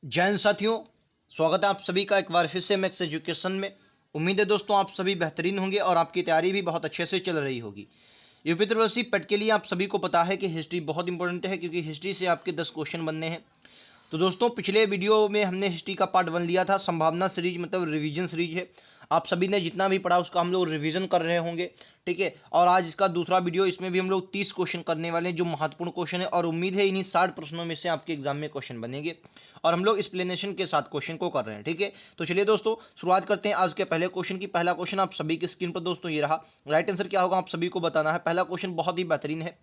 जय हिंद साथियों, स्वागत है आप सभी का एक बार फिर से मैक्स एजुकेशन में। उम्मीद है दोस्तों आप सभी बेहतरीन होंगे और आपकी तैयारी भी बहुत अच्छे से चल रही होगी। यूपी त्रिवर्षीय पेट के लिए आप सभी को पता है कि हिस्ट्री बहुत इंपॉर्टेंट है, क्योंकि हिस्ट्री से आपके 10 क्वेश्चन बनने हैं। तो दोस्तों पिछले वीडियो में हमने हिस्ट्री का पार्ट 1 लिया था, संभावना सीरीज मतलब रिवीजन सीरीज है। आप सभी ने जितना भी पढ़ा उसका हम लोग रिवीजन कर रहे होंगे, ठीक है। और आज इसका दूसरा वीडियो, इसमें भी हम लोग 30 क्वेश्चन करने वाले हैं जो महत्वपूर्ण क्वेश्चन है, और उम्मीद है इन्हीं 60 प्रश्नों में से आपके एग्जाम में क्वेश्चन बनेंगे। और हम लोग एक्सप्लेनेशन के साथ क्वेश्चन को कर रहे हैं, ठीक है। तो चलिए दोस्तों शुरुआत करते हैं आज के पहले क्वेश्चन की। पहला क्वेश्चन आप सभी की स्क्रीन पर दोस्तों ये रहा। राइट आंसर क्या होगा आप सभी को बताना है। पहला क्वेश्चन बहुत ही बेहतरीन है।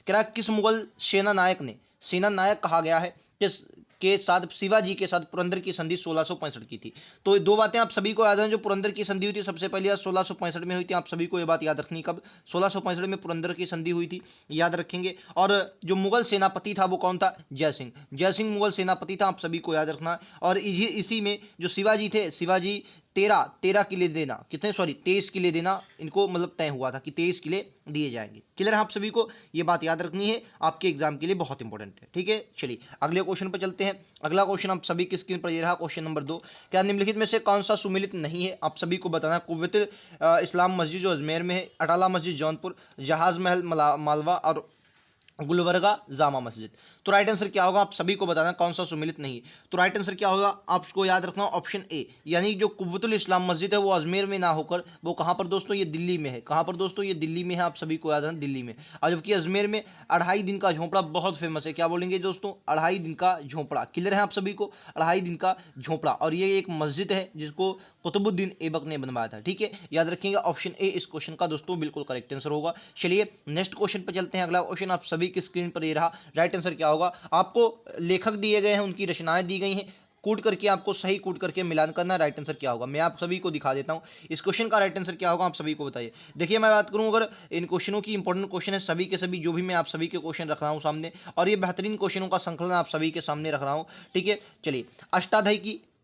क्या किस मुगल सेना नायक ने, सेना नायक कहा गया है, किस के साथ शिवाजी के साथ पुरंदर की संधि 1665 की थी। तो दो बातें आप सभी को याद हैं। जो पुरंदर की संधि हुई थी सबसे पहले 1665 में हुई थी। आप सभी को ये बात याद रखनी, कब 1665 में पुरंदर की संधि हुई थी, याद रखेंगे। और जो मुगल सेनापति था वो कौन था, जय सिंह। जय सिंह मुगल सेनापति था, आप सभी को याद रखना है। और इसी में जो शिवाजी थे, शिवाजी 13 किले देना, कितने सॉरी 23 किले देना इनको मतलब तय हुआ था कि 23 किले दिए जाएंगे। क्लियर है आप सभी को, ये बात याद रखनी है, आपके एग्जाम के लिए बहुत इंपॉर्टेंट है, ठीक है। चलिए अगले क्वेश्चन पर चलते हैं। अगला क्वेश्चन आप सभी की स्क्रीन पर ये रहा, क्वेश्चन नंबर 2। क्या निम्नलिखित में से कौन सा सुमेलित नहीं है, आप सभी को बताना है। कुव्वत इस्लाम मस्जिद जो अजमेर में है, अटाला मस्जिद जौनपुर, जहाज महल मालवा, और गुलबर्गा जामा मस्जिद। तो राइट आंसर क्या होगा आप सभी को बताना कौन सा सुमेलित नहीं है। तो राइट आंसर क्या होगा आपको याद रखना, ऑप्शन ए, यानी जो कुव्वतुल इस्लाम मस्जिद है वो अजमेर में ना होकर वो कहां पर दोस्तों, ये दिल्ली में है। कहां पर दोस्तों, ये दिल्ली में है, आप सभी को याद रखना दिल्ली में। और जबकि अजमेर में 2.5 दिन का झोंपड़ा बहुत फेमस है। क्या बोलेंगे दोस्तों, 2.5 दिन का झोंपड़ा। क्लियर है आप सभी को, 2.5 दिन का झोंपड़ा। और ये एक मस्जिद है जिसको कुतुबुद्दीन ऐबक ने बनवाया था, ठीक है। याद रखिएगा ऑप्शन ए इस क्वेश्चन का दोस्तों बिल्कुल करेक्ट आंसर होगा। चलिए नेक्स्ट क्वेश्चन पर चलते हैं। अगला क्वेश्चन आप सभी की स्क्रीन पर ये रहा। राइट आंसर क्या होगा, आपको लेखक दिए गए हैं, उनकी रचनाएं दी गई हैं, कूट करके आपको सही कूट करके मिलान करना। राइट आंसर क्या होगा मैं आप सभी को दिखा देता हूं। इस क्वेश्चन का राइट आंसर क्या होगा आप सभी को बताइए। देखिए मैं बात करूं, अगर इन क्वेश्चनों की इंपॉर्टेंट क्वेश्चन है सभी के सभी, जो भी मैं आप सभी के क्वेश्चन रख रहा हूं सामने, और ये बेहतरीन क्वेश्चनों का संकलन आप सभी के सामने रख रहा हूं, ठीक है। चलिए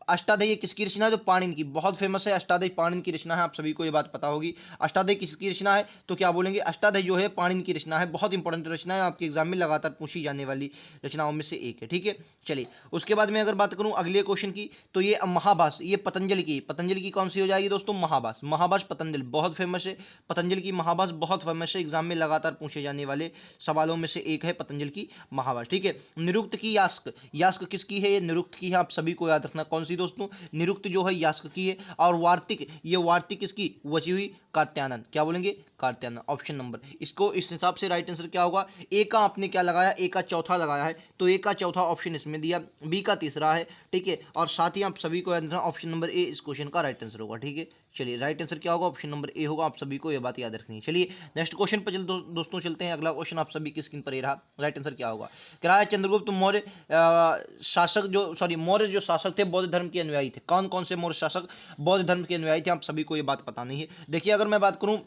अष्टाध्यायी किसकी रचना है, जो पाणिनि की बहुत फेमस है। अष्टाध्यायी पाणिनि की रचना है, आप सभी को ये बात पता होगी। अष्टाध्यायी किसकी रचना है, तो क्या बोलेंगे, अष्टाध्यायी जो है पाणिनि की रचना है। बहुत इंपॉर्टेंट रचना है, आपके एग्जाम में लगातार पूछी जाने वाली रचनाओं में से एक है, ठीक है। चलिए उसके बाद में अगर बात करूं अगले क्वेश्चन की, तो ये महाभाष्य, ये पतंजलि की कौन सी हो जाएगी दोस्तों, महाभाष्य पतंजलि बहुत फेमस है। पतंजलि की महाभाष्य बहुत फेमस है, एग्जाम में लगातार पूछे जाने वाले सवालों में से एक है पतंजलि की महाभाष्य, ठीक है। निरुक्त की यास्क, यास्क किसकी है, ये निरुक्त की है, आप सभी को याद रखना कौन सी दोस्तों, निरुक्त जो है यास्क की है। और वार्तिक, ये वार्तिक किसकी बची हुई, कात्यायन। क्या बोलेंगे, कात्यायन। ऑप्शन नंबर, इसको इस हिसाब से राइट आंसर क्या होगा, ए का आपने क्या लगाया, ए का चौथा लगाया है, तो ए का चौथा ऑप्शन इसमें दिया, बी का तीसरा है, ठीक है। और साथ ही आप सभी को याद रखना ऑप्शन नंबर ए इस क्वेश्चन का राइट आंसर होगा, ठीक है। चलिए राइट आंसर क्या होगा, ऑप्शन नंबर ए होगा, आप सभी को यह बात याद रखनी है। चलिए नेक्स्ट क्वेश्चन पर दोस्तों चलते हैं। अगला क्वेश्चन आप सभी की स्क्रीन पर ये रहा। राइट आंसर क्या होगा, कह रहा है चंद्रगुप्त मौर्य शासक जो सॉरी मौर्य जो शासक थे बौद्ध धर्म के अनुयायी थे। कौन कौन से मौर्य शासक बौद्ध धर्म के अनुयायी थे, आप सभी को ये बात पता नहीं है। देखिए अगर मैं बात करूं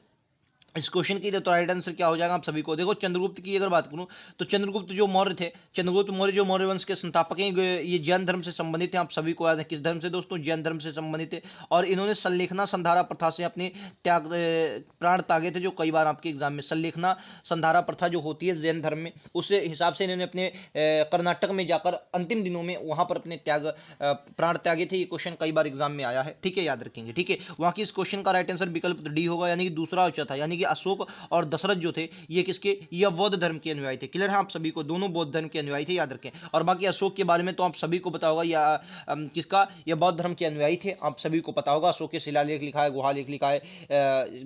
इस क्वेश्चन की, तो राइट आंसर क्या हो जाएगा आप सभी को, देखो चंद्रगुप्त की अगर बात करूं तो चंद्रगुप्त जो मौर्य थे, चंद्रगुप्त मौर्य जो मौर्य वंश के संस्थापक हैं, ये जैन धर्म से संबंधित हैं। आप सभी को याद है किस धर्म से दोस्तों, जैन धर्म से संबंधित है। और इन्होंने संलेखना संधारा प्रथा से अपने प्राण त्यागे थे, जो कई बार आपके एग्जाम में संलेखना संधारा प्रथा जो होती है जैन धर्म में, उस हिसाब से इन्होंने अपने कर्नाटक में जाकर अंतिम दिनों में वहां पर अपने प्राण त्यागे थे। ये क्वेश्चन कई बार एग्जाम में आया है, ठीक है, याद रखेंगे, ठीक है। वहां की इस क्वेश्चन का राइट आंसर विकल्प डी होगा, यानी कि दूसरा और चौथा, यानी कि अशोक और दशरथ जो थे ये किसके, ये बौद्ध धर्म के अनुयायी थे। क्लियर है आप सभी को, दोनों बौद्ध धर्म के अनुयायी थे, याद रखें। और बाकी अशोक के बारे में तो आप सभी को पता होगा, या किसका, ये बौद्ध धर्म के अनुयायी थे, आप सभी को पता होगा। अशोक के शिलालेख लिखा है, गुहालेख लिखा है,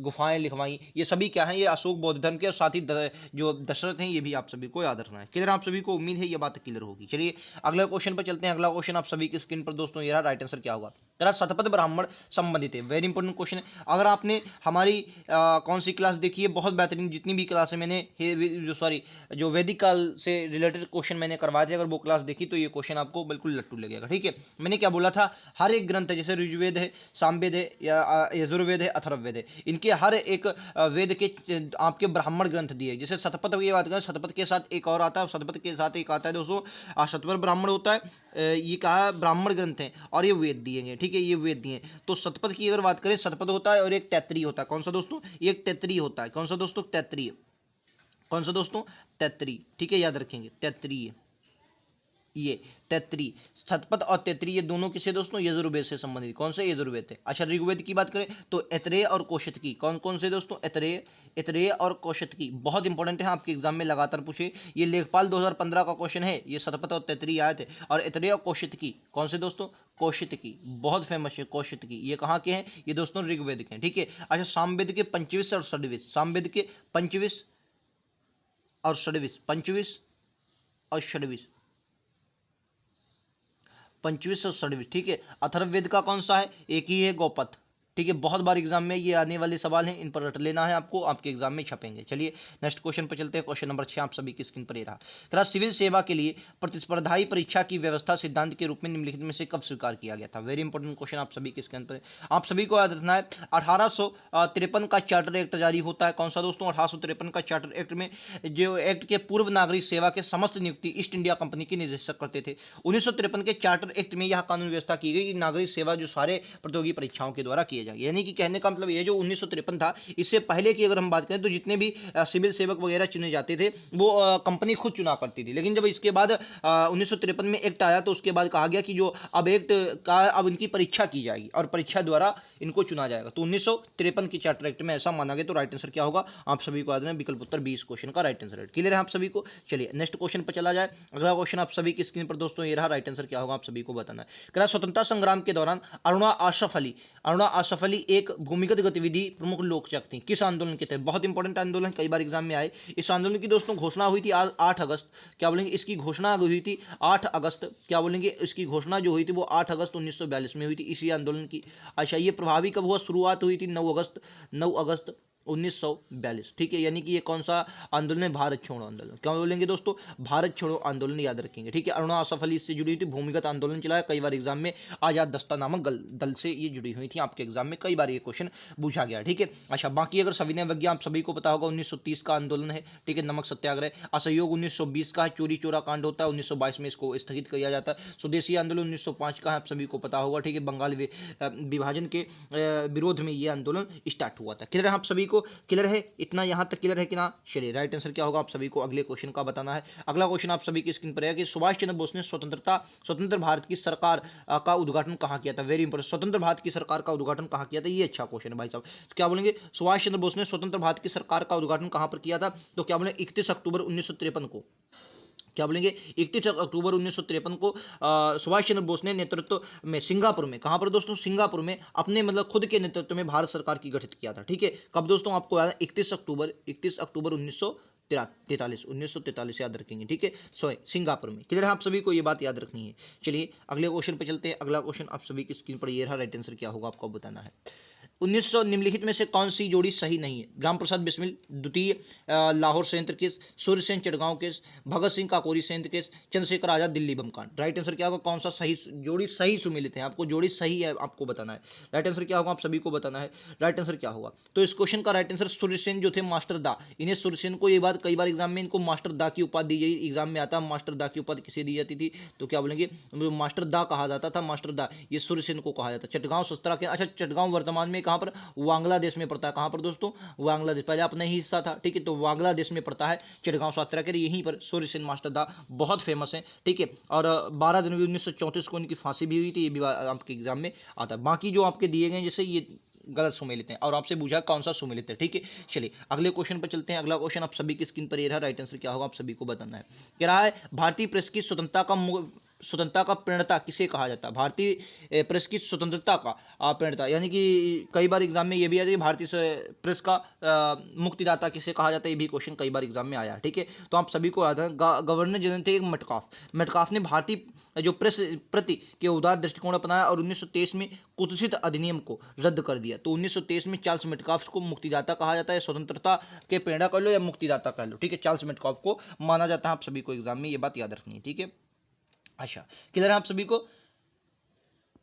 गुफाएं लिखवाई, ये सभी क्या है, ये अशोक बौद्ध धर्म के। और साथ ही जो दशरथ हैं ये भी आप सभी को याद रखना है। क्लियर आप सभी को, उम्मीद है ये बात क्लियर होगी। चलिए अगले क्वेश्चन पर चलते हैं। अगला क्वेश्चन आप सभी की स्क्रीन पर दोस्तों ये रहा। राइट आंसर क्या होगा, जरा शतपथ ब्राह्मण संबंधित है, वेरी इंपॉर्टेंट क्वेश्चन है। अगर आपने हमारी कौन सी क्लास देखी है, बहुत बेहतरीन जितनी भी क्लास है मैंने जो वैदिक काल से रिलेटेड क्वेश्चन मैंने करवाए थे, अगर वो क्लास देखी तो ये क्वेश्चन आपको बिल्कुल लट्टू लगेगा, ठीक है। मैंने क्या बोला था, हर एक ग्रंथ है, जैसे ऋग्वेद है, सामवेद है, या यजुर्वेद है, अथर्ववेद है, इनके हर एक वेद के आपके ब्राह्मण ग्रंथ दिए। जैसे शतपथ की बात करें, शतपथ के साथ एक और आता है, शतपथ के साथ एक आता है दोस्तों शतपथ ब्राह्मण होता है। ये कहा ब्राह्मण ग्रंथ है और ये वेद दिए हैं, ठीक है, ये वेद दिए हैं। तो शतपथ की अगर बात करें, शतपथ होता है और एक तैतरी होता है। कौन सा दोस्तों, एक तैतरी होता है। कौन सा दोस्तों, तैतरी। कौन सा दोस्तों, तैतरी, ठीक है, याद रखेंगे तैतरी। ये तैतरी, शतपथ और तैतरी ये दोनों किसे दोस्तों, यजुर्वेद से संबंधित। कौन से, यजुर्वेद है। अच्छा ऋग्वेद की बात करें तो ऐतरेय और कौशितकी, कौन कौन से दोस्तों, ऐतरेय और कौशितकी, बहुत इंपॉर्टेंट है, आपके एग्जाम में लगातार पूछे। ये लेखपाल 2015 का क्वेश्चन है, ये शतपथ और तैतरी आए थे। और ऐतरेय और कौशितकी कौन से दोस्तों, कौशितकी, बहुत फेमस है कौशितकी, ये कहाँ के हैं, ये दोस्तों ऋग्वेद के हैं, ठीक है। अच्छा सामवेद के पंचविश और षड्विश, सामवेद के पंचविश और षड्विश, पंचविश और षड्विश, पंचविश और षड्विश, ठीक है। अथर्ववेद का कौन सा है, एक ही है, गौपथ, ठीक है। बहुत बार एग्जाम में ये आने वाले सवाल हैं, इन पर रट लेना है आपको, आपके एग्जाम में छपेंगे। चलिए नेक्स्ट क्वेश्चन पर चलते हैं। क्वेश्चन नंबर 6 आप सभी की स्क्रीन पर ये रहा। करा सिविल सेवा के लिए प्रतिस्पर्धाई परीक्षा की व्यवस्था सिद्धांत के रूप में निम्नलिखित में से कब स्वीकार किया गया था। वेरी इंपॉर्टेंट क्वेश्चन आप सभी की स्क्रीन पर। आप सभी को याद रखना है 1853 का चार्टर एक्ट जारी होता है। कौन सा दोस्तों, 1853 का चार्टर एक्ट में जो एक्ट के पूर्व नागरिक सेवा के समस्त नियुक्ति ईस्ट इंडिया कंपनी के निदेशक करते थे। 1953 के चार्टर एक्ट में यह कानून व्यवस्था की गई कि नागरिक सेवा जो सारे प्रतियोगी परीक्षाओं के द्वारा किए जाएंगे। यानी कि कहने का मतलब ये जो 1953 था, इससे पहले की अगर हम बात करें तो जितने भी सिविल सेवक वगैरह चुने जाते थे वो कंपनी खुद चुना करती थी। लेकिन जब इसके बाद 1953 में एक्ट आया तो उसके बाद कहा गया कि जो अब एक्ट का अब इनकी परीक्षा की जाएगी और परीक्षा द्वारा इनको चुना जाएगा। तो 1953 की चार्टर एक्ट में ऐसा माना गया। तो राइट आंसर क्या होगा, आप सभी को याद है विकल्प उत्तर 20 क्वेश्चन का राइट आंसर। क्लियर है आप सभी को। चलिए नेक्स्ट क्वेश्चन पर चला जाए। अगला क्वेश्चन आप सभी की स्क्रीन पर दोस्तों ये रहा। राइट आंसर क्या होगा आप सभी को बताना है। स्वतंत्रता संग्राम के दौरान अरुणा आशफ अली एक भूमिगत गतिविधि प्रमुख लोकचक थी। किस आंदोलन के तहत, बहुत इंपॉर्टेंट आंदोलन, कई बार एग्जाम में आए। इस आंदोलन की दोस्तों घोषणा हुई थी आज 8 अगस्त, क्या बोलेंगे, इसकी घोषणा हुई थी 8 अगस्त, क्या बोलेंगे, इसकी घोषणा जो हुई थी वो 8 अगस्त 1942 में हुई थी इसी आंदोलन की। अच्छा ये प्रभावी कब हुआ, शुरुआत हुई थी 9 अगस्त 1942, ठीक है। यानी कि ये कौन सा आंदोलन है, भारत छोड़ो आंदोलन। क्या बोलेंगे दोस्तों, भारत छोड़ो आंदोलन याद रखेंगे, ठीक है। अरुणा आसफ अली इससे जुड़ी हुई थी, भूमिगत आंदोलन चलाया, कई बार एग्जाम में आजाद दस्ता नामक दल से ये जुड़ी हुई थी। आपके एग्जाम में कई बार ये क्वेश्चन पूछा गया, ठीक है। अच्छा बाकी अगर सविनय अवज्ञा आप सभी को पता होगा 1930 का आंदोलन है, ठीक है, नमक सत्याग्रह। असहयोग 1920 का है, चोरी चोरा कांड होता है, 1922 में इसको स्थगित किया जाता है। स्वदेशी आंदोलन 1905 का है, आप सभी को पता होगा, ठीक है, बंगाल विभाजन के विरोध में ये आंदोलन स्टार्ट हुआ था। क्लियर है आप सभी को, क्लियर है इतना, यहां तक क्लियर है कि ना। चलिए राइट आंसर क्या होगा आप सभी को अगले क्वेश्चन का बताना है। अगला क्वेश्चन आप सभी की स्क्रीन पर है कि सुभाष चंद्र बोस ने स्वतंत्र भारत की सरकार का उद्घाटन कहां किया था। वेरी इंपॉर्टेंट, स्वतंत्र भारत की सरकार का उद्घाटन कहां किया था, ये अच्छा क्वेश्चन है भाई साहब। तो क्या बोलेंगे, सुभाष चंद्र बोस ने स्वतंत्र भारत की सरकार का उद्घाटन कहां पर किया था, तो क्या बोलेंगे 31 अक्टूबर 1953 को, क्या बोलेंगे 31 अक्टूबर 1953 को सुभाष चंद्र बोस ने नेतृत्व में सिंगापुर में, कहां पर दोस्तों, सिंगापुर में अपने मतलब खुद के नेतृत्व में भारत सरकार की गठित किया था, ठीक है। कब दोस्तों आपको याद है, 31 अक्टूबर 1943 याद रखेंगे, ठीक है, सॉरी सिंगापुर में। क्लियर है आप सभी को, ये बात याद रखनी है। चलिए अगले क्वेश्चन पे चलते हैं। अगला क्वेश्चन आप सभी की स्क्रीन पर ये रहा। राइट आंसर क्या होगा आपको बताना है। 1900 निम्नलिखित में से कौन सी जोड़ी सही नहीं है। राम प्रसाद बिस्मिल द्वितीय लाहौर संयंत्र केस, सूर्यसेन चटगांव केस, भगत सिंह काकोरी संयंत्र केस, चंद्रशेखर आजाद दिल्ली बम कांड। राइट आंसर क्या होगा, कौन सा सही जोड़ी सही सुमिलित है, आपको जोड़ी सही है आपको बताना है। राइट आंसर क्या होगा आप सभी को बताना है। राइट आंसर क्या होगा, तो इस क्वेश्चन का राइट आंसर सूर्यसेन जो थे मास्टर दा, इन्हें सूर्यसेन को, ये बात कई बार एग्जाम में इनको मास्टर दा की उपाधि दी गई, एग्जाम में आता मास्टर दा की उपाधि किसे दी जाती थी, तो क्या बोलेंगे मास्टर दा कहा जाता था, मास्टर दा, ये सूर्यसेन को कहा जाता। चटगांव शस्त्रा के, अच्छा चटगांव वर्तमान में कहां पर, बांग्लादेश में पड़ता है। कहां पर दोस्तों, बांग्लादेश, पहले अपना ही हिस्सा था, ठीक है, तो बांग्लादेश में पड़ता है चिटगांव सत्याग्रह के, यहीं पर सूर्यसेन मास्टर दा बहुत फेमस है, ठीक है। और 12 जनवरी 1934 को इनकी फांसी भी हुई थी, ये भी आपके एग्जाम में आता है। बाकी जो आपके दिए गए जैसे ये गलत सुमेलित हैं और आपसे पूछा कौन सा सुमेलित है, ठीक है। चलिए अगले क्वेश्चन पर चलते हैं। अगला क्वेश्चन आप सभी की स्क्रीन पर ये रहा। राइट आंसर क्या होगा आप सभी को बताना है। कह रहा है भारतीय प्रेस की स्वतंत्रता का प्रणेता किसे कहा जाता है। भारतीय प्रेस की स्वतंत्रता का प्रणेता, यानी कि कई बार एग्जाम में ये भी आता है कि भारतीय प्रेस का मुक्तिदाता किसे कहा जाता है, ये भी क्वेश्चन कई बार एग्जाम में आया, ठीक है। तो आप सभी को याद है गवर्नर जनरल थे मेटकाफ ने भारतीय जो प्रेस प्रति के उदार दृष्टिकोण अपनाया और 1923 में कुत्सित अधिनियम को रद्द कर दिया। तो 1923 में चार्ल्स मेटकाफ को मुक्तिदाता कहा जाता है, स्वतंत्रता के प्रेरणा कर लो या मुक्तिदाता कर लो, ठीक है, चार्ल्स मेटकाफ को माना जाता है। आप सभी को एग्जाम में ये बात याद रखनी है, ठीक है। अच्छा क्लियर है आप सभी को।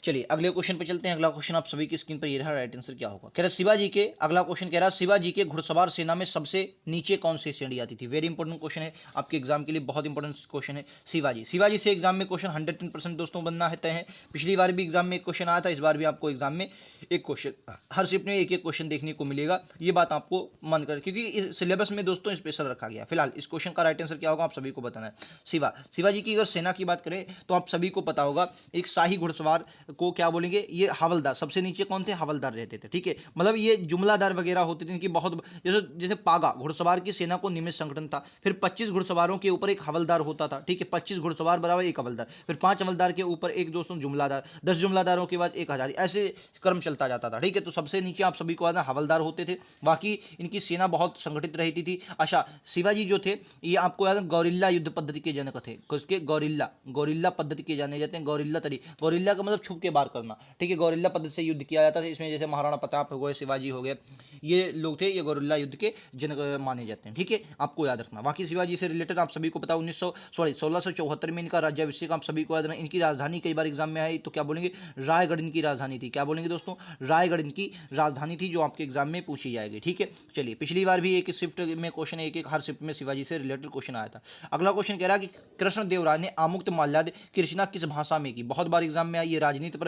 चलिए अगले क्वेश्चन पे चलते हैं। अगला क्वेश्चन आप सभी की स्क्रीन पर ये रहा, राइट आंसर क्या होगा। कह रहा शिवाजी के, अगला क्वेश्चन कह रहा शिवाजी के घुड़सवार सेना में सबसे नीचे कौन सी श्रेणी आती थी। वेरी इंपॉर्टेंट क्वेश्चन है आपके एग्जाम के लिए, बहुत इंपॉर्टेंट क्वेश्चन है। शिवाजी से एग्जाम में क्वेश्चन 110% दोस्तों बनना है तय है। पिछली बार भी एग्जाम में एक क्वेश्चन आया था, इस बार भी आपको एग्जाम में एक क्वेश्चन, हर शिफ्ट में एक एक क्वेश्चन देखने को मिलेगा। ये बात आपको मन कर, क्योंकि सिलेबस में दोस्तों स्पेशल रखा गया। फिलहाल इस क्वेश्चन का राइट आंसर क्या होगा आप सभी को बताना है। शिवाजी की अगर सेना की बात करें तो आप सभी को पता होगा, एक शाही घुड़सवार को क्या बोलेंगे, ये हवलदार। सबसे नीचे कौन थे, हवलदार रहते थे। ठीक है, मतलब ये जुमलादार वगैरह होते थे, इनकी बहुत, जैसे जैसे पागा घुड़सवार की सेना को नियमित संगठन था। फिर 25 घुड़सवारों के ऊपर एक हवलदार होता था। ठीक है, 25 घुड़सवार बराबर एक हवलदार, फिर 5 हवलदार के ऊपर एक दोस्तों जुमलादार, 10 जुमलादारों के बाद एक हजारी, ऐसे क्रम चलता जाता था। ठीक है, तो सबसे नीचे आप सभी को आना हवलदार होते थे। बाकी इनकी सेना बहुत संगठित रहती थी। अच्छा, शिवाजी जो थे ये आपको याद है गौरिल्ला युद्ध पद्धति के जनक थे। उसके गौरिल्ला पद्धति के जाने जाते हैं। गौरिल्ला का मतलब छुप के वार करना। ठीक है, गौरिल्ला पद्धति से युद्ध किया जाता था। इसमें जैसे महाराणा प्रताप हो गए, शिवाजी हो गए, ये लोग थे, ये गौरिल्ला युद्ध के जनक माने जाते हैं। ठीक है, आपको याद रखना। बाकी शिवाजी से रिलेटेड आप सभी को पता 1674 में इनका राज्याभिषेक आप सभी को याद रखना। इनकी राजधानी कई बार एग्जाम में आई तो क्या बोलेंगे, रायगढ़ इनकी राजधानी थी। क्या बोलेंगे दोस्तों, रायगढ़ इनकी राजधानी थी, जो आपके एग्जाम में पूछी जाएगी। ठीक है, चलिए पिछली बार भी एक शिफ्ट में क्वेश्चन, एक हर शिफ्ट में शिवाजी से रिलेटेड क्वेश्चन आया था। अगला क्वेश्चन कह रहा है कि कृष्णदेवराय ने आमुक्तमाल्याद की रचना किस भाषा में की। बहुत बार एग्जाम में आई, ये राजनीति पर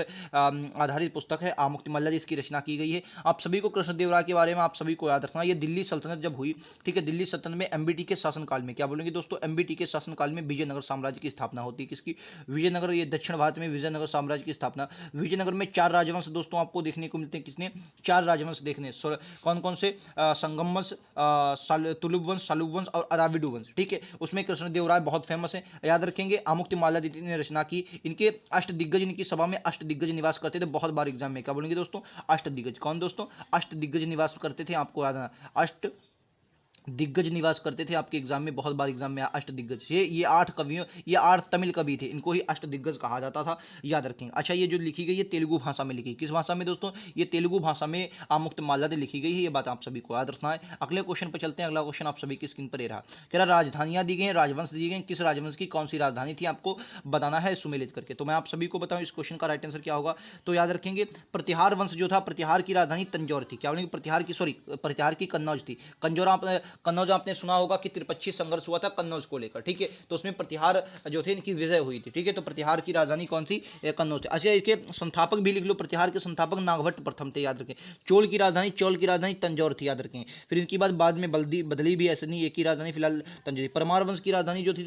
आधारित पुस्तक है आमुक्तमाल्याद, इसकी रचना की गई है। आप सभी को कृष्णदेवराय के बारे में आप सभी को याद रखना, ये दिल्ली सल्तनत जब हुई, ठीक है, दिल्ली सल्तनत में एमबीटी के शासनकाल में, क्या बोलेंगे दोस्तों, एमबीटी के शासनकाल में विजयनगर साम्राज्य की स्थापना होती है। किसकी, विजयनगर, ये दक्षिण भारत में विजयनगर साम्राज्य की स्थापना। विजयनगर में 4 राजवंश दोस्तों आपको देखने को मिलते हैं। किसने, 4 राजवंश देखने, कौन कौन से, संगम वंश, तुलुप वंश, सलुप वंश और अराविडु वंश। ठीक है, उसमें कृष्णदेवराय बहुत फेमस है, याद रखेंगे। आमुक्तमाल्याद ने रचना की। इनके अष्टदिग्गज, इनकी सभा में अष्टदिग्गज निवास करते थे। बहुत बार एग्जाम में क्या बोलेंगे दोस्तों, अष्टदिग्गज। कौन दोस्तों, अष्टदिग्गज निवास करते थे, आपको याद है, अष्ट दिग्गज निवास करते थे। आपके एग्जाम में बहुत बार एग्जाम में अष्टदिग्गज, ये 8 कवियों, ये 8 तमिल कवि थे, इनको ही अष्टदिग्गज कहा जाता था, याद रखेंगे। अच्छा, ये जो लिखी गई है तेलुगु भाषा में लिखी, किस भाषा में दोस्तों, ये तेलुगु भाषा में आमुक्तमाल्याद लिखी गई है। ये बात आप सभी को याद रखना है। अगले क्वेश्चन पर चलते हैं। अगला क्वेश्चन आप सभी की स्क्रीन पर रहा, कह रहा राजधानियां दी गई हैं, राजवंश दिए गए, किस राजवंश की कौन सी राजधानी थी, आपको बताना है सुमेलित करके। तो मैं आप सभी को बताऊं इस क्वेश्चन का राइट आंसर क्या होगा। तो याद रखेंगे, प्रतिहार वंश जो था, प्रतिहार की राजधानी तंजौर थी। क्या बोलेंगे, प्रतिहार की कन्नौज थी। कन्नौज आपने सुना होगा कि त्रिपक्षीय संघर्ष हुआ था कन्नौज को लेकर। ठीक है, तो उसमें प्रतिहार जो थे इनकी विजय हुई थी। ठीक है, तो प्रतिहार की राजधानी कौन सी, कन्नौज थी। अच्छा, इसके संस्थापक भी लिख लो, प्रतिहार के संस्थापक नागभट्ट प्रथम थे, याद रखें। चोल की राजधानी तंजौर थी, याद रखें। फिर इनकी बाद में बदली भी, ऐसे नहीं एक ही राजधानी फिलहाल तंजौर। परमार वंश की राजधानी जो थी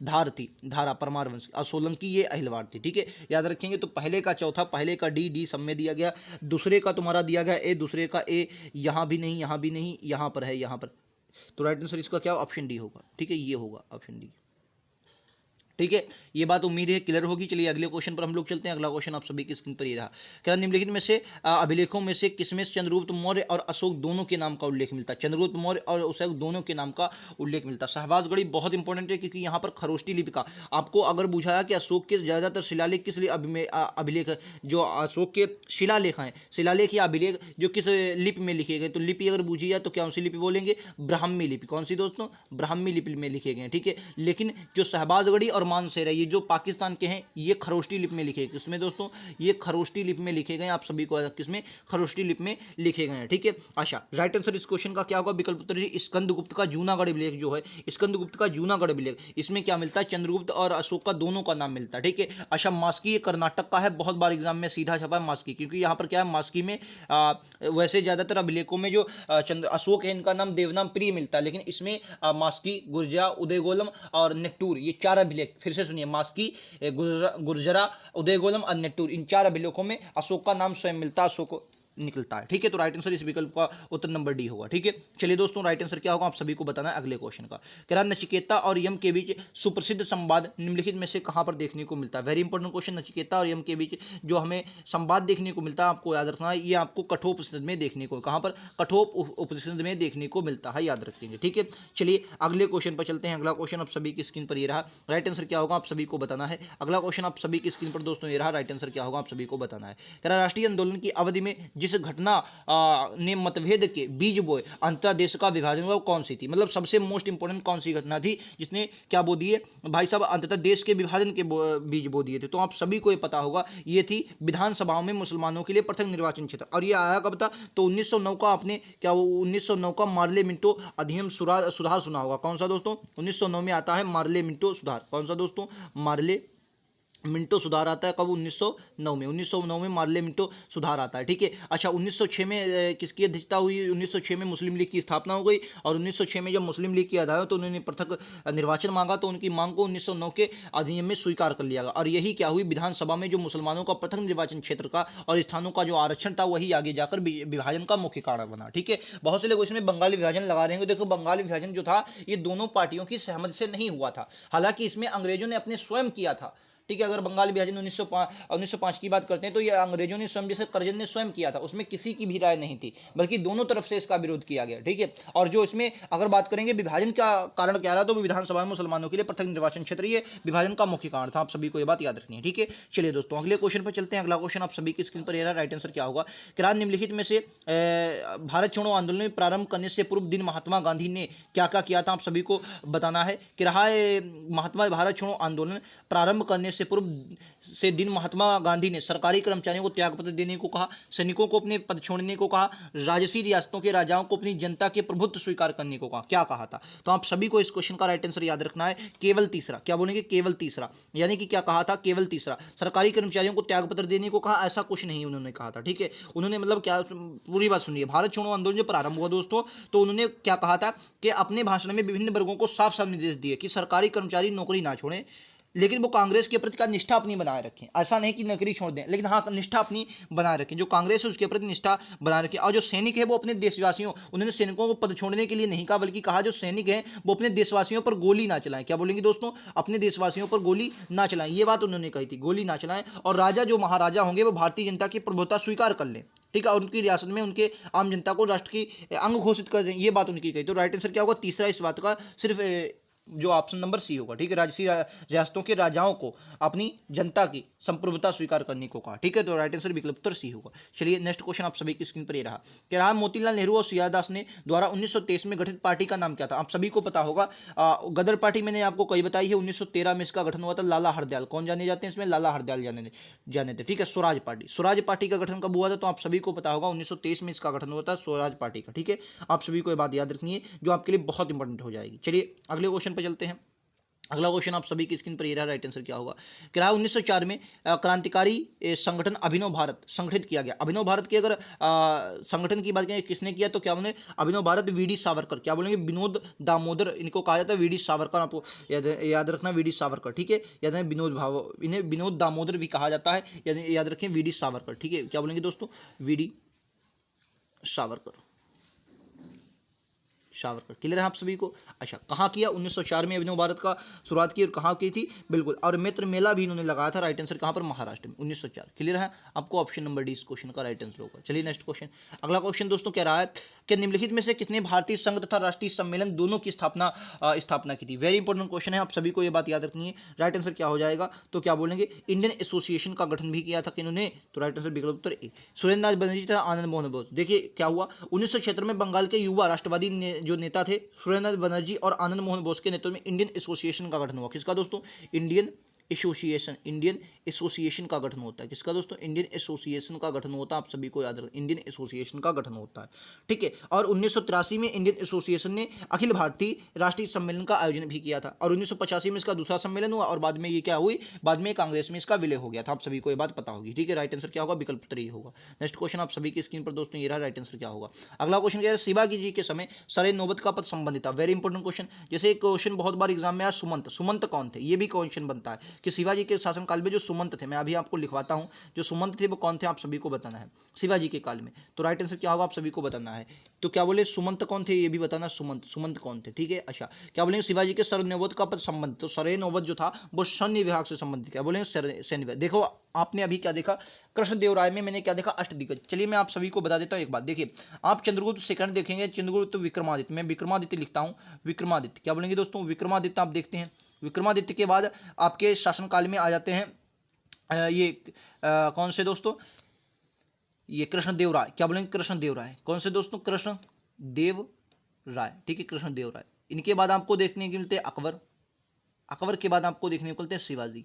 धार थी, धारा परमार वंश। और सोलंकी ये अहिलवाड़ थी। ठीक है, याद रखेंगे। तो पहले का चौथा, पहले का डी सब में दिया गया, दूसरे का तुम्हारा दिया गया ए, दूसरे का ए, यहाँ भी नहीं, यहाँ भी नहीं, यहाँ पर है, यहाँ पर। तो राइट आंसर इसका क्या, ऑप्शन डी होगा। ठीक है, ये होगा ऑप्शन डी। ठीक है, ये बात उम्मीद है क्लियर होगी। चलिए अगले क्वेश्चन पर हम लोग चलते हैं। अगला क्वेश्चन आप सभी की स्क्रीन पर ये रहा, क्या निम्नलिखित में से अभिलेखों में से किसमें चंद्रगुप्त मौर्य और अशोक दोनों के नाम का उल्लेख मिलता है। चंद्रगुप्त मौर्य और अशोक दोनों के नाम का उल्लेख मिलता है। शहबाजगढ़ी बहुत इंपॉर्टेंट है, क्योंकि यहाँ पर खरोष्टी लिपि का आपको अगर बुझाया कि अशोक के ज़्यादातर शिलालेख किस लिए अभिलेख, जो अशोक के शिलालेख हैं, शिलालेख या अभिलेख जो किस लिपि में लिखे गए, तो लिपि अगर बूझी जाए तो क्या सी लिपि बोलेंगे, ब्राह्मी लिपि। कौन सी दोस्तों, ब्राह्मी लिपि में लिखे गए। ठीक है, लेकिन जो शहबाजगढ़ी और मानसेरा, ये जो पाकिस्तान के हैं, ये खरोष्टी लिपि में लिखे गए। किसमें दोस्तों, ये खरोष्टी लिपि में लिखे गए। आप सभी को किसमें, खरोष्टी लिपि में लिखे गए हैं। ठीक है, अच्छा, राइट आंसर इस क्वेश्चन का क्या होगा, विकल्प उत्तर जी, स्कंदगुप्त का जूनागढ़ अभिलेख जो है, स्कंदगुप्त का जूनागढ़ अभिलेख, इसमें क्या मिलता है, चंद्रगुप्त और अशोक का दोनों का नाम मिलता है। ठीक है, अच्छा, मास्की ये कर्नाटक का है, बहुत बार एग्जाम में सीधा छपा है मास्की, क्योंकि यहाँ पर क्या है, मास्की में वैसे ज्यादातर अभिलेखों में जो अशोक है इनका नाम देवनाम प्रिय मिलता है, लेकिन इसमें मास्की, गुर्जरा, उदयगोलम और नेक्टूर, ये 4 अभिलेख, फिर से सुनिए, मास्की, गुर्जरा, उदयगोलम और नेट्टूर, इन 4 अभिलेखों में अशोक का नाम स्वयं मिलता है, अशोक निकलता है। ठीक है, तो राइट आंसर इस विकल्प का उत्तर नंबर डी होगा। ठीक है, चलिए दोस्तों, राइट आंसर क्या होगा आप सभी को बताना है अगले क्वेश्चन का। कह रहा नचिकेता और यम के बीच सुप्रसिद्ध संवाद निम्नलिखित में से कहां पर देखने को मिलता है। वेरी इंपॉर्टेंट क्वेश्चन, नचिकेता और यम के बीच जो हमें संवाद देखने को मिलता है, आपको याद रखना है, ये आपको कठोपनिषद में देखने को, कहां पर, कठोपनिषद में देखने को मिलता है, याद रखेंगे। ठीक है, चलिए अगले क्वेश्चन पर चलते हैं। अगला क्वेश्चन आप सभी की स्क्रीन पर ये रहा, राइट आंसर क्या होगा आप सभी को बताना है। अगला क्वेश्चन आप सभी की स्क्रीन पर दोस्तों ये रहा, राइट आंसर क्या होगा आप सभी को बताना है। कह रहा राष्ट्रीय आंदोलन की अवधि में जिस जिस घटना ने मतभेद के बीज बोए, अंततः देश का विभाजन हुआ, कौन सी थी? मतलब सबसे मोस्ट इंपोर्टेंट कौन सी घटना थी जिसने क्या बो दिए भाई साहब, अंततः देश के विभाजन के बीज बो दिए थे? तो आप सभी को ये पता होगा, ये थी विधानसभाओं में मुसलमानों के लिए पृथक निर्वाचन क्षेत्र। और ये आया कब था? तो 1909 का, आपने क्या वो 1909 का मार्ले मिंटो अधिनियम सुधार सुना होगा। कौन सा दोस्तों? 1909 में आता है मार्ले मिंटो सुधार। कौन सा दोस्तों? मार्ले मिंटो सुधार आता है। कब? 1909 में। 1909 में मार्ले मिंटो सुधार आता है, ठीक है। अच्छा, 1906 में किसकी अध्यक्षता हुई? 1906 में मुस्लिम लीग की स्थापना हो गई, और 1906 में जब मुस्लिम लीग की आधार तो उन्होंने पृथक निर्वाचन मांगा, तो उनकी मांग को 1909 के अधिनियम में स्वीकार कर लिया गया। और यही क्या हुई, विधानसभा में जो मुसलमानों का पृथक निर्वाचन क्षेत्र का और स्थानों का जो आरक्षण था, वही आगे जाकर विभाजन का मुख्य कारण बना, ठीक है। बहुत से लोग इसमें बंगाली विभाजन लगा रहे हैं। देखो, बंगाली विभाजन जो था, ये दोनों पार्टियों की सहमति से नहीं हुआ था। हालांकि इसमें अंग्रेजों ने अपने स्वयं किया था, ठीक है। अगर बंगाल विभाजन 1905 की बात करते हैं, तो ये अंग्रेजों ने स्वयं, जैसे करजन ने स्वयं किया था, उसमें किसी की भी राय नहीं थी, बल्कि दोनों तरफ से इसका विरोध किया गया, ठीक है। और जो इसमें अगर बात करेंगे विभाजन का कारण क्या रहा, तो विधानसभा में मुसलमानों के लिए पृथक निर्वाचन क्षेत्र, ये विभाजन का मुख्य कारण था। आप सभी को ये बात याद रखनी है, ठीक है। चलिए दोस्तों, अगले क्वेश्चन पर चलते हैं। अगला क्वेश्चन आप सभी की स्क्रीन पर ये रहा। राइट आंसर क्या होगा? कि निम्नलिखित में से भारत छोड़ो आंदोलन में प्रारंभ करने से पूर्व दिन महात्मा गांधी ने क्या क्या किया था? आप सभी को बताना है। कि रहा है महात्मा भारत छोड़ो आंदोलन प्रारंभ करने से पूर्व दिन महात्मा गांधी ने सरकारी कर्मचारियों को त्यागपत्र देने को कहा, सैनिकों को अपने पद छोड़ने को कहा, राजसी रियासतों के राजाओं को अपनी जनता के प्रभुत्व स्वीकार करने को कहा। क्या कहा था? तो आप सभी को इस क्वेश्चन का राइट आंसर याद रखना है, केवल तीसरा। क्या बोलेंगे? केवल तीसरा। यानी कि क्या कहा था? केवल तीसरा। सरकारी कर्मचारियों को त्यागपत्र देने को कहा, ऐसा कुछ नहीं उन्होंने कहा था, ठीक है। उन्होंने मतलब क्या, पूरी बात सुनिए। भारत छोड़ो आंदोलन जो प्रारंभ हुआ दोस्तों, तो उन्होंने क्या कहा था कि अपने भाषण में विभिन्न वर्गों को साफ साफ निर्देश दिए कि सरकारी कर्मचारी नौकरी ना छोड़ें, लेकिन वो कांग्रेस के प्रति का निष्ठा अपनी बनाए रखें। ऐसा नहीं कि नौकरी छोड़ दें, लेकिन हाँ, निष्ठा अपनी बनाए रखें। जो कांग्रेस है उसके प्रति निष्ठा बनाए रखें। और जो सैनिक है वो अपने देशवासियों, उन्होंने सैनिकों को पद छोड़ने के लिए नहीं कहा, बल्कि कहा जो सैनिक हैं वो अपने देशवासियों पर गोली ना चलाएं। क्या बोलेंगे दोस्तों? अपने देशवासियों पर गोली ना चलाएं, ये बात उन्होंने कही थी, गोली ना चलाएं। और राजा जो महाराजा होंगे वो भारतीय जनता की प्रभुता स्वीकार कर लें, ठीक है। और उनकी रियासत में उनके आम जनता को राष्ट्र की अंग घोषित कर दें, ये बात उनकी कही। तो राइट आंसर क्या होगा? तीसरा इस बात का, सिर्फ जो ऑप्शन नंबर सी होगा, ठीक है। राजसी रियासतों के राजाओं को अपनी जनता की संप्रभुता स्वीकार करने को कहा, ठीक है। तो राइट आंसर विकल्प उत्तर सी होगा। चलिए नेक्स्ट क्वेश्चन आप सभी की स्क्रीन पर ये रहा। कि रहा मोतीलाल नेहरू और सियादास ने द्वारा 1923 में गठित पार्टी का नाम क्या था? आप सभी को पता होगा, गदर पार्टी मैंने आपको कही बताई है। 1913 में इसका गठन हुआ था। लाला हरदयाल कौन जाने जाते हैं इसमें? लाला हरदयाल जाने थे, ठीक है। स्वराज पार्टी का गठन कब हुआ था? तो आप सभी को पता होगा 1923 में इसका गठन हुआ था, स्वराज पार्टी का, ठीक है। आप सभी को ये बात याद रखनी है, जो आपके लिए बहुत इंपॉर्टेंट हो जाएगी। चलिए अगले क्वेश्चन पर चलते हैं। अगला क्वेश्चन आप सभी की स्क्रीन पर ये रहा। राइट आंसर क्या होगा? कि रहा 1904 में क्रांतिकारी संगठन अभिनव भारत संगठित किया गया। अभिनव भारत की अगर संगठन की बात करें, किसने किया, तो क्या बोले? अभिनव भारत वीडी सावरकर। क्या बोलेंगे? विनोद दामोदर इनको कहा जाता है, वीडी सावरकर। आपको याद रखना, वीडी सावरकर, ठीक है। याद रखें इन्हें विनोद दामोदर भी कहा जाता है, याद रखें वीडी सावरकर, ठीक है। क्या बोलेंगे दोस्तों? वीडी सावरकर। क्लियर है आप सभी को? अच्छा, कहाँ किया? 1904 में अभिनव भारत का शुरुआत की। और कहाँ की थी? बिल्कुल, और मित्र मेला भी इन्होंने लगाया था। राइट आंसर कहाँ पर? महाराष्ट्र में, 1904। क्लियर है आपको? ऑप्शन नंबर डी इस क्वेश्चन का राइट आंसर होगा। चलिए नेक्स्ट क्वेश्चन। अगला क्वेश्चन दोस्तों क्या रहा है कि निम्नलिखित में से किसने भारतीय संघ तथा राष्ट्रीय सम्मेलन दोनों की स्थापना की थी? वेरी इंपॉर्टेंट क्वेश्चन है, आप सभी को यह बात याद रखनी है। राइट आंसर क्या हो जाएगा? तो क्या बोलेंगे? इंडियन एसोसिएशन का गठन भी किया था किन्होंने? तो राइट आंसर विकल्प उत्तर ए, सुरेंद्र नाथ बनर्जी तथा आनंद मोहन बोस। देखिए क्या हुआ, 1976 में बंगाल के युवा राष्ट्रवादी जो नेता थे सुरेंद्र नाथ बनर्जी और आनंद मोहन बोस के नेतृत्व में इंडियन एसोसिएशन का गठन हुआ। किसका दोस्तों? इंडियन एसोसिएशन का गठन होता है। किसका दोस्तों? इंडियन एसोसिएशन का गठन होता है। आप सभी को याद रखना, इंडियन एसोसिएशन का गठन होता है, ठीक है। और 1983 में इंडियन एसोसिएशन ने अखिल भारतीय राष्ट्रीय सम्मेलन का आयोजन भी किया था। और 1985 में इसका दूसरा सम्मेलन हुआ, और बाद में ये क्या हुई? बाद में कांग्रेस में इसका विलय हो गया था। आप सभी को ये बात पता होगी, ठीक है। राइट आंसर क्या होगा? विकल्प उत्तर ये होगा। नेक्स्ट क्वेश्चन आप सभी की स्क्रीन पर दोस्तों ये रहा। राइट आंसर क्या होगा? अगला क्वेश्चन क्या है? शिवाजी जी के समय सरे नौबत का पद संबंधित था। Very important question. जैसे एक क्वेश्चन बहुत बार एग्जाम में आया, सुमंत कौन थे? ये भी क्वेश्चन बनता है कि शिवाजी के काल में जो सुमंत थे, मैं अभी आपको लिखवाता हूं, जो सुमंत थे वो कौन थे? आप सभी को बताना है शिवाजी के काल में। तो राइट आंसर क्या होगा? आप सभी को बताना है। तो क्या बोले? सुमंत कौन थे ये भी बताना। सुमंत कौन थे, ठीक है। अच्छा, क्या बोलेंगे? शिवाजी के सरनौबत का पद संबंधित। तो सरनौबत जो था वो सैन्य विभाग से संबंधित। क्या बोलेंगे? सैन्य विभाग। देखो आपने अभी क्या देखा, कृष्णदेवराय में मैंने क्या देखा? अष्टदिग्गज। चलिए मैं आप सभी को बता देता हूं एक बात। देखिए आप चंद्रगुप्त सेकंड देखेंगे, चंद्रगुप्त विक्रमादित्य, मैं विक्रमादित्य लिखता हूं, विक्रमादित्य। क्या बोलेंगे दोस्तों? विक्रमादित्य आप देखते हैं। विक्रमादित्य के बाद आपके शासनकाल में आ जाते हैं ये कौन से दोस्तों? ये कृष्णदेव राय, क्या बोलेंगे, कृष्णदेव राय। कौन से दोस्तों, कृष्णदेव राय, ठीक है, कृष्णदेव राय। इनके बाद आपको देखने को मिलते हैं अकबर, अकबर के बाद आपको देखने को मिलते हैं शिवाजी,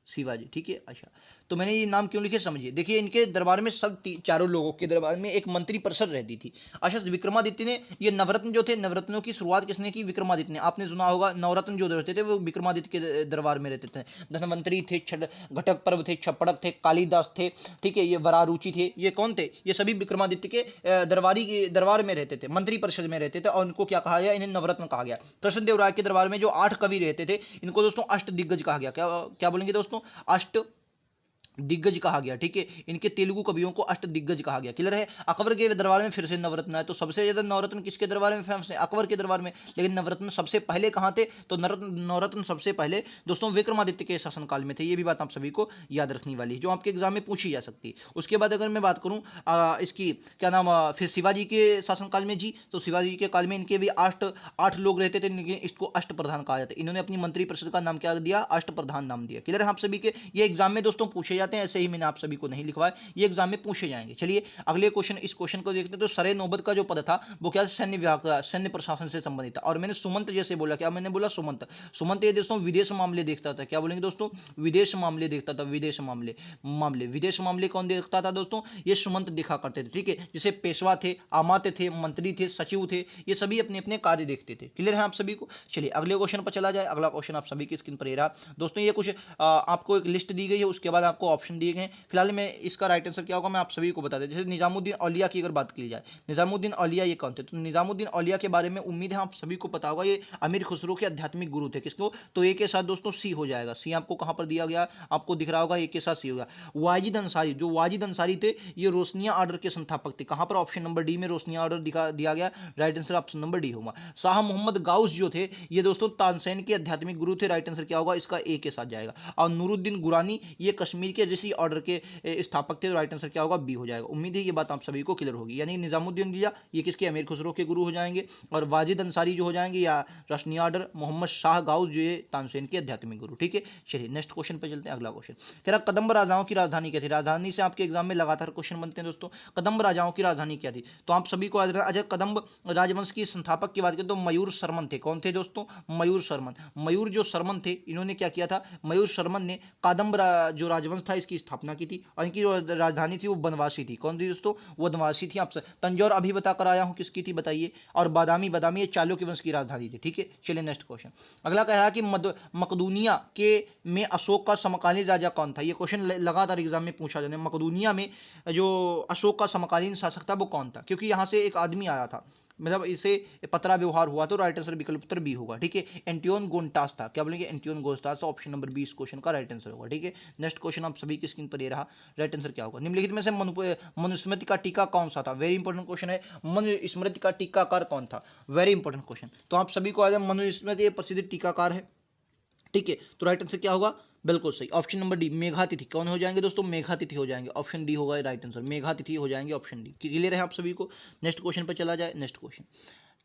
शिवाजी, ठीक है। अच्छा, तो मैंने ये नाम क्यों लिखे समझिए। देखिए इनके दरबार में सब चारों लोगों के दरबार में एक मंत्री परिषद रहती थी। अच्छा, विक्रमादित्य ने ये नवरत्न जो थे, नवरत्नों की शुरुआत किसने की, विक्रमादित्य ने। आपने सुना होगा नवरत्न जो रहते थे वो विक्रमादित्य के दरबार में रहते थे। धन्वंतरी थे, घटक पर्व थे, छपड़क थे, कालिदास थे, ठीक है, ये वरारुचि थे, ये कौन थे, ये सभी विक्रमादित्य के दरबारी के दरबार में रहते थे, मंत्री परिषद में रहते थे, और उनको क्या कहा गया, इन्हें नवरत्न कहा गया। कृष्णदेव राय के दरबार में जो 8 कवि रहते थे, इनको दोस्तों अष्ट दिग्गज कहा गया। क्या क्या बोलेंगे दोस्तों, अष्ट दिग्गज कहा गया, ठीक है। इनके तेलुगु कवियों को अष्ट दिग्गज कहा गया। क्लियर है। अकबर के दरबार में फिर से नवरत्न है, तो सबसे ज्यादा नवरत्न किसके दरबार में फेमस है, अकबर के दरबार में। लेकिन नवरत्न सबसे पहले कहां थे, तो नवरत्न सबसे पहले दोस्तों विक्रमादित्य के शासनकाल में थे। ये भी बात आप सभी को याद रखने वाली है, जो आपके एग्जाम में पूछी जा सकती है। उसके बाद अगर मैं बात करूं इसकी क्या नाम, फिर शिवाजी के शासनकाल में जी, तो शिवाजी के काल में इनके भी आठ लोग रहते थे, इसको अष्ट प्रधान कहा जाता है। इन्होंने अपनी मंत्री परिषद का नाम क्या दिया, अष्ट प्रधान नाम दिया। क्लियर है आप सभी के। ये एग्जाम में दोस्तों पूछे जाते हैं, ऐसे ही मैंने आप सभी को नहीं लिखवाया, ये एग्जाम में पूछे जाएंगे। चलिए अगले क्वेश्चन, इस क्वेश्चन को देखते हैं। तो सरे नौबत का जो पद था वो क्या, सैन्य विभाग का, सैन्य प्रशासन से संबंधित था। और मैंने सुमंत जैसे बोला, क्या मैंने बोला, सुमंत। सुमंत ये दोस्तों विदेश मामले देखता था। क्या बोलेंगे दोस्तों, विदेश मामले देखता था, विदेश मामले विदेश मामले कौन देखता था दोस्तों, ये सुमंत देखा करते थे, ठीक है। जैसे पेशवा थे, आमात्य थे, मंत्री थे, सचिव थे, ये सभी अपने अपने कार्य देखते थे। क्लियर है आप सभी को। चलिए अगले क्वेश्चन पर चला जाए। अगला क्वेश्चन आप सभी की स्क्रीन पर रहा दोस्तों। ये कुछ आपको एक लिस्ट दी गई है, उसके बाद आपको ऑप्शन दिए गए। फिलहाल में इसका राइट आंसर क्या होगा मैं आप सभी को बता दें। जैसे निजामुद्दीन औलिया की अगर बात की जाए, निजामुद्दीन औलिया ये कौन थे, तो निजामुद्दीन औलिया के बारे में उम्मीद है आप सभी को पता होगा, ये अमीर खुसरो के आध्यात्मिक गुरु थे। किसको, तो ए के साथ दोस्तों सी हो जाएगा। सी आपको कहां पर दिया गया, आपको दिख रहा होगा, ए के साथ सी होगा। वाजिद अंसारी, जो वाजिद अंसारी थे, ये रोशनिया ऑर्डर के संस्थापक थे। कहां पर, ऑप्शन नंबर डी में रोशनिया ऑर्डर दिया गया। Right answer option number D होगा। शाह मोहम्मद गाउस जो थे, ये दोस्तों तानसेन के आध्यात्मिक गुरु थे। राइट आंसर क्या होगा, इसका ए के साथ जाएगा। और नूरुद्दीन गुरानी, ये कश्मीर के ऋषि ऑर्डर के स्थापक थे। तो राइट आंसर क्या होगा, बी हो जाएगा। उम्मीद है ये बात आप सभी को क्लियर होगी। यानी निजामुद्दीन औलिया ये किसके, अमीर खुसरो के गुरु हो जाएंगे, और वाजिद अंसारी जो हो जाएंगे या रोशनी ऑर्डर, मोहम्मद शाह गाउस जो है तानसेन के आध्यात्मिक गुरु, ठीक है। चलिए नेक्स्ट क्वेश्चन पे चलते हैं। अगला क्वेश्चन कह रहा कदम्ब राजाओं की राजधानी क्या थी। राजधानी से आपके एग्जाम में लगातार क्वेश्चन बनते हैं दोस्तों। कदम्ब राजाओं की राजधानी क्या थी, तो आप सभी को अजय कदम्ब राजवंश की संस्थापक की बात करें तो मयूर शर्मन थे। कौन थे दोस्तों, मयूर शर्मन। मयूर जो शर्मन थे, इन्होंने क्या किया था, मयूर शर्मन ने कादम्ब जो राजवंश था इसकी स्थापना की थी, और इनकी राजधानी थी वो बनवासी थी। कौन थी दोस्तों, वो बनवासी थी। आपसे तंजौर अभी बता कर आया हूं किसकी थी बताइए, और बादामी, बादामी ये चालुक्य वंश की राजधानी थी, ठीक है। चलिए नेक्स्ट क्वेश्चन। अगला कह रहा है कि मकदूनिया के में अशोक का समकालीन राजा कौन था। ये क्वेश्चन लगातार एग्जाम में पूछा जाता है। मकदूनिया में जो अशोक का समकालीन शासक था वो कौन था, क्योंकि यहाँ से एक आदमी आया था, मतलब इसे पत्रा व्यवहार हुआ, तो राइट आंसर विकल्प उत्तर बी होगा, ठीक है। एंटियोन गोंटास था। क्या बोलेंगे, एंटियोन गोंटास, तो ऑप्शन नंबर 20 क्वेश्चन का राइट आंसर होगा, ठीक है। नेक्स्ट क्वेश्चन आप सभी की स्क्रीन पर ये रहा। राइट आंसर क्या होगा, निम्नलिखित में से मनुस्मृति का टीका कौन सा था। वेरी इंपॉर्टेंट क्वेश्चन है, मनुस्मृति का टीकाकार कौन था, वेरी इंपॉर्टेंट क्वेश्चन। तो आप सभी को आज मनुस्मृति प्रसिद्ध टीकाकार है, ठीक है। तो राइट आंसर क्या होगा, बिल्कुल सही, ऑप्शन नंबर डी मेघातिथि। कौन हो जाएंगे दोस्तों, मेघातिथि हो जाएंगे। ऑप्शन डी होगा राइट आंसर, मेघातिथि हो जाएंगे, ऑप्शन डी। क्लियर है आप सभी को। नेक्स्ट क्वेश्चन पर चला जाए। नेक्स्ट क्वेश्चन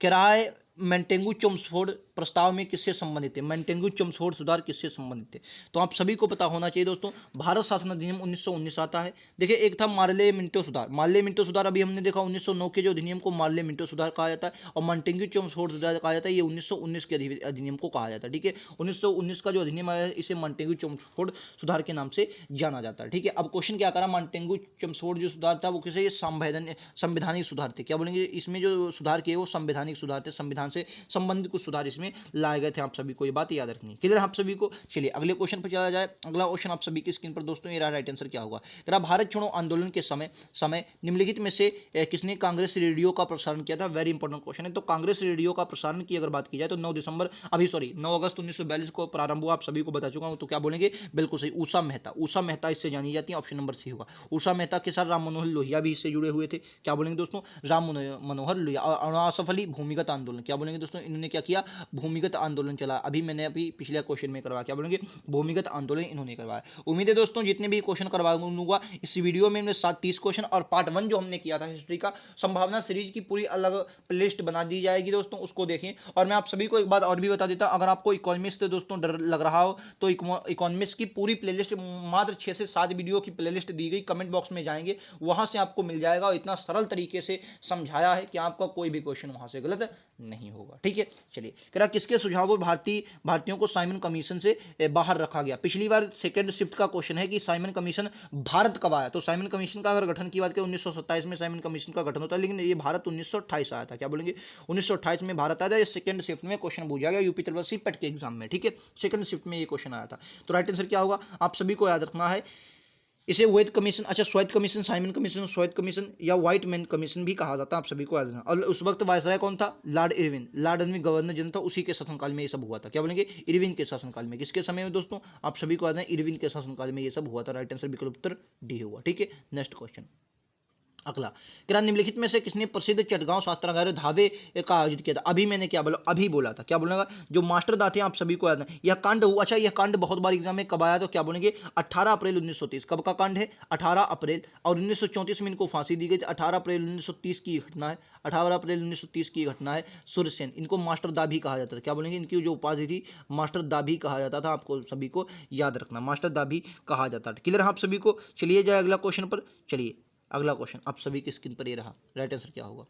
कह रहा है मेंटेगु चम्सफोर्ड प्रस्ताव में किससे संबंधित है। मेंटेगु चम्सफोर्ड सुधार किससे संबंधित है, तो आप सभी को पता होना चाहिए दोस्तों। भारत शासन अधिनियम 1919 आता है। देखिए एक था मार्ले मिंटो सुधार। मार्ले मिंटो सुधार अभी हमने देखा 1909 के जो अधिनियम को मार्ले मिंटो सुधार कहा जाता है, और मेंटेगु चम्सफोर्ड सुधार कहा जाता है, ये 1919 के अधिनियम को कहा जाता है, ठीक है। 1919 का जो अधिनियम आया इसे मेंटेगु चम्सफोर्ड सुधार के नाम से जाना जाता है, ठीक है। अब क्वेश्चन क्या करा, मेंटेगु चम्सफोर्ड जो सुधार था वो किसे, संवैधानिक सुधार थे। क्या बोलेंगे, इसमें जो सुधार किए वो संवैधानिक सुधार थे, संविधान से संबंधित कुछ सुधार इसमें लाए गए थे। आप सभी को ये बात याद रखनी है। क्लियर आप सभी को। चलिए अगले क्वेश्चन पर चला जाए। अगला क्वेश्चन आप सभी की स्क्रीन पर दोस्तों ये राइट आंसर क्या होगा। तेरा भारत छोड़ो आंदोलन के समय निम्नलिखित में से किसने कांग्रेस रेडियो का प्रसारण किया था। वेरी इंपॉर्टेंट क्वेश्चन है। तो कांग्रेस रेडियो का प्रसारण की अगर बात की जाए तो 9 अगस्त 1942 को प्रारंभ हुआ। आप सभी को बता चुका हूं। तो क्या बोलेंगे, बिल्कुल सही, उषा मेहता। उषा मेहता इससे जानी जाती है, ऑप्शन नंबर सी होगा। उषा मेहता के साथ राम मनोहर लोहिया भी इससे जुड़े हुए थे। क्या बोलेंगे दोस्तों, राम मनोहर लोहिया। और असफ अली भूमिगत आंदोलन। क्या बोलेंगे दोस्तों, इन्होंने क्या किया, भूमिगत आंदोलन चला। अभी मैंने अभी पिछले क्वेश्चन में करवाया, क्या बोलेंगे, भूमिगत आंदोलन इन्होंने करवाया। उम्मीद है दोस्तों जितने भी क्वेश्चन करवाऊंगा इस वीडियो में, 30 क्वेश्चन और पार्ट 1 जो हमने किया था हिस्ट्री का संभावना सीरीज की पूरी अलग प्लेलिस्ट बना दी जाएगी दोस्तों, उसको देखें। और मैं आप सभी को एक बात और भी बता देता हूं, अगर आपको इकोनॉमिक्स से दोस्तों डर लग रहा हो तो इकोनॉमिक्स की पूरी प्लेलिस्ट मात्र 6 से 7 वीडियो की प्लेलिस्ट दी गई, कमेंट बॉक्स में जाएंगे वहां से आपको मिल जाएगा। और इतना सरल तरीके से समझाया है कि आपका कोई भी क्वेश्चन वहां से गलत नहीं होगा। ठीक है, चलिए कह रहा किसके सुझाव पर भारतीयों को साइमन कमीशन से बाहर रखा गया। पिछली बार सेकंड शिफ्ट का क्वेश्चन है कि साइमन कमीशन भारत कब आया। तो साइमन कमीशन का अगर गठन की बात करें 1927 में साइमन कमीशन का गठन होता है, लेकिन ये भारत 1928 आया था। क्या बोलेंगे, 1928 में भारत आया था। ये सेकंड शिफ्ट में क्वेश्चन पूछा गया यूपी ट्रिपल सी पेट के एग्जाम में। ठीक है, सेकंड शिफ्ट में ये क्वेश्चन आया था। तो राइट आंसर क्या होगा, आप सभी को याद रखना है, इसे वैध कमीशन, अच्छा स्वायत्त कमीशन, साइमन कमीशन, स्वायत्त कमीशन या व्हाइट मैन कमीशन भी कहा जाता है, आप सभी को याद रखना। और उस वक्त वायसराय कौन था, Lord Irwin. Lord Irwin governor general था, उसी के शासनकाल में ये सब हुआ था। क्या बोलेंगे, इरविन के शासनकाल में। किसके समय में दोस्तों, आप सभी को याद है, इरविन के शासनकाल में ये सब हुआ था। राइट आंसर विकल्प उत्तर डी होगा। ठीक है, नेक्स्ट क्वेश्चन अगला, क्या निम्नलिखित में से किसने प्रसिद्ध चटगांव शास्त्रागार धाबे का आयोजित किया था। अभी मैंने क्या बोला, अभी बोला था। क्या बोलूंगा, जो मास्टर दाते हैं आप सभी को याद है, यह कांड हुआ। अच्छा, यह कांड बहुत बार एग्जाम में कब आया, तो क्या बोलेंगे 18 अप्रैल 1930। कब का कांड है, 18 अप्रैल। और 1934 में इनको फांसी दी गई थी। 18 अप्रैल 1930 की घटना है, 18 अप्रैल 1930 की घटना है। सूर्यसेन, इनको मास्टर दा भी कहा जाता था। क्या बोलेंगे, इनकी जो उपाधि थी मास्टर दा भी कहा जाता था, आपको सभी को याद रखना, मास्टर दा भी कहा जाता था। क्लियर है आप सभी को। चलिए जाए अगला क्वेश्चन पर। चलिए अगला क्वेश्चन आप सभी की स्क्रीन पर ये रहा, राइट आंसर क्या होगा।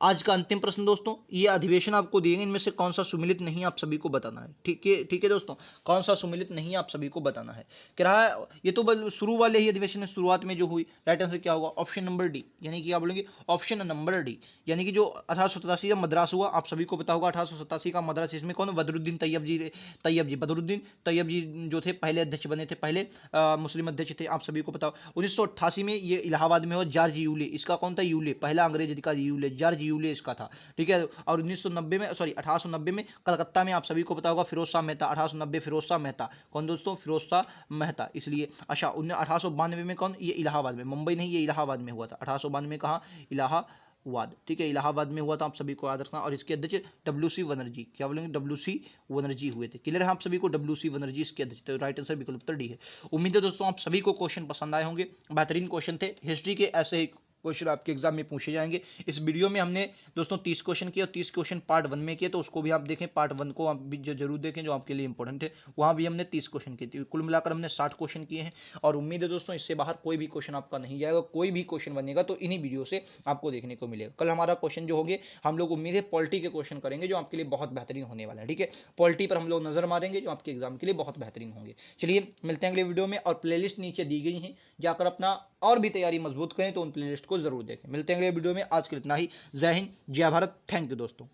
आज का अंतिम प्रश्न दोस्तों, ये अधिवेशन आपको दिए गए, इनमें से कौन सा सुमिलित नहीं आप सभी को बताना है। ठीक है, ठीक है दोस्तों, कौन सा सुमिलित नहीं आप सभी को बताना है। कह रहा है ये तो शुरू वाले ही अधिवेशन है, शुरुआत में जो हुई। राइट आंसर क्या होगा, ऑप्शन नंबर डी, यानी कि क्या बोलेंगे, ऑप्शन नंबर डी, यानी कि जो 1887 का मद्रास हुआ, आप सभी को पता होगा 1887 का मद्रास, इसमें कौन, बदरुद्दीन बदरुद्दीन तैयब जी जो थे पहले अध्यक्ष बने थे, पहले मुस्लिम अध्यक्ष थे, आप सभी को पता हो। 1988 में ये इलाहाबाद में हुआ, जॉर्ज यूले, इसका कौन था, यूले, पहला अंग्रेज अधिकारी यूले, जॉर्ज यूले इसका था। ठीक है, और 1990 में, सॉरी 1890 में कलकत्ता में आप सभी को पता होगा फिरोज शाह मेहता, 1890 फिरोज शाह मेहता, कौन दोस्तों, फिरोज शाह मेहता। इसलिए अच्छा 1892 में कौन, ये इलाहाबाद में, मुंबई नहीं, ये इलाहाबाद में हुआ था। 1892 में कहा, इलाहाबाद। ठीक है, इलाहाबाद में हुआ था, आप सभी को याद रखना। और इसके अध्यक्ष WC बनर्जी, क्या बोलेंगे, WC बनर्जी हुए थे। क्लियर है आप सभी को, WC बनर्जी इसके अध्यक्ष थे। राइट आंसर विकल्प उत्तर डी है। उम्मीद है दोस्तों आप सभी को क्वेश्चन पसंद आए होंगे, बेहतरीन क्वेश्चन थे। हिस्ट्री के ऐसे ही क्वेश्चन आपके एग्जाम में पूछे जाएंगे। इस वीडियो में हमने दोस्तों 30 क्वेश्चन किए और 30 क्वेश्चन पार्ट 1 में किए, तो उसको भी आप देखें, पार्ट 1 को आप भी जरूर देखें जो आपके लिए इंपॉर्टेंट है। वहाँ भी हमने 30 क्वेश्चन किए थे, कुल मिलाकर हमने 60 क्वेश्चन किए हैं। और उम्मीद है दोस्तों इससे बाहर कोई भी क्वेश्चन आपका नहीं जाएगा, कोई भी क्वेश्चन बनेगा तो इन्हीं वीडियो से आपको देखने को मिलेगा। कल हमारा क्वेश्चन जो होंगे, हम लोग उम्मीद है पॉलिटी के क्वेश्चन करेंगे जो आपके लिए बहुत बेहतरीन होने वाला है। ठीक है, पॉलिटी पर हम लोग नजर मारेंगे जो आपके एग्जाम के लिए बहुत बेहतरीन होंगे। चलिए मिलते हैं अगले वीडियो में, और प्लेलिस्ट नीचे दी गई है, जाकर अपना और भी तैयारी मजबूत करें तो उन प्लेलिस्ट को जरूर देखें। मिलते हैं अगले वीडियो में, आज के लिए इतना ही। जय हिंद, जय भारत, थैंक यू दोस्तों।